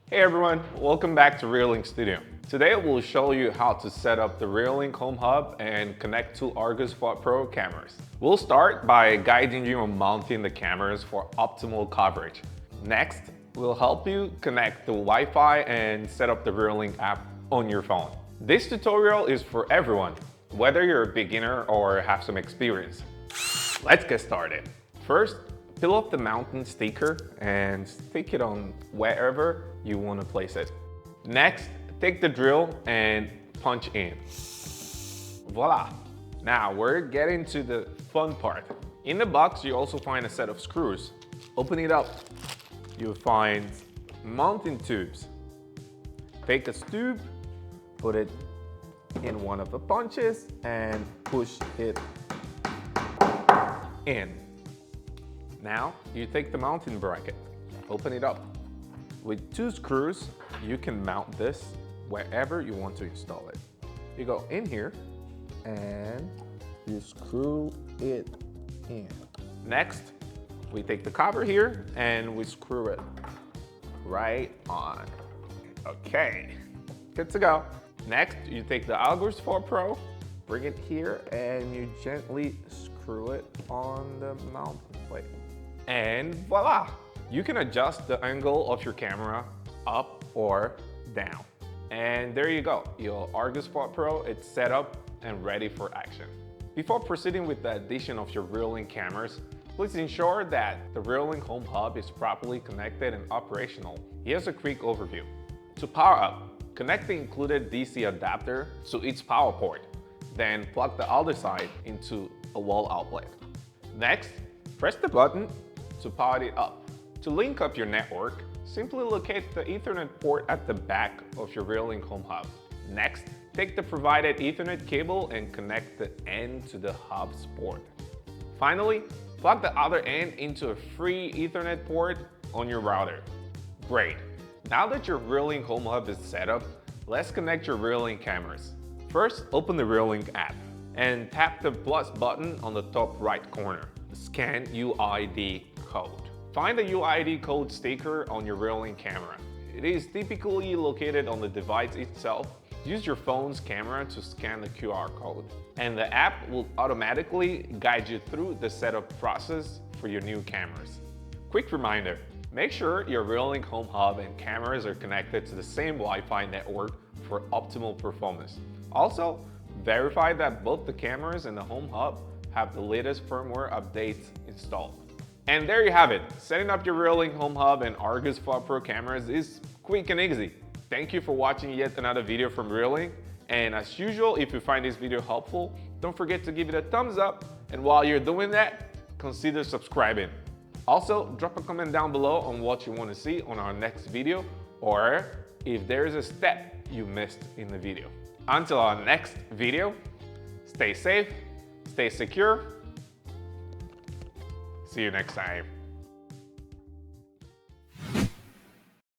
Hey everyone, welcome back to Reolink Studio. Today we'll show you how to set up the Reolink Home Hub and connect two Argus Spot Pro cameras. We'll start by guiding you on mounting the cameras for optimal coverage. Next, we'll help you connect the Wi-Fi and set up the Reolink app on your phone. This tutorial is for everyone, whether you're a beginner or have some experience. Let's get started. First, peel off the mounting sticker and stick it on wherever you want to place it. Next, take the drill and punch in. Voila! Now we're getting to the fun part. In the box, you also find a set of screws. Open it up. You'll find mounting tubes. Take a tube, put it in one of the punches and push it in. Now you take the mounting bracket, open it up. With two screws, you can mount this wherever you want to install it. You go in here and you screw it in. Next, we take the cover here and we screw it right on. Okay, good to go. Next, you take the Argus Spot Pro, bring it here and you gently screw it on the mounting plate. And voila! You can adjust the angle of your camera up or down. And there you go, your Argus Spot Pro, it's set up and ready for action. Before proceeding with the addition of your Reolink cameras, please ensure that the Reolink Home Hub is properly connected and operational. Here's a quick overview. To power up, connect the included DC adapter to its power port, then plug the other side into a wall outlet. Next, press the button to power it up. To link up your network, simply locate the Ethernet port at the back of your Reolink Home Hub. Next, take the provided Ethernet cable and connect the end to the hub's port. Finally, plug the other end into a free Ethernet port on your router. Great! Now that your Reolink Home Hub is set up, let's connect your Reolink cameras. First, open the Reolink app and tap the plus button on the top right corner. Scan UID code. Find the UID code sticker on your Reolink camera. It is typically located on the device itself. Use your phone's camera to scan the QR code, and the app will automatically guide you through the setup process for your new cameras. Quick reminder, make sure your Reolink Home Hub and cameras are connected to the same Wi-Fi network for optimal performance. Also, verify that both the cameras and the Home Hub have the latest firmware updates installed. And there you have it. Setting up your Reolink Home Hub and Argus Spot Pro cameras is quick and easy. Thank you for watching yet another video from Reolink. And as usual, if you find this video helpful, don't forget to give it a thumbs up. And while you're doing that, consider subscribing. Also, drop a comment down below on what you want to see on our next video, or if there is a step you missed in the video. Until our next video, stay safe, stay secure. See you next time.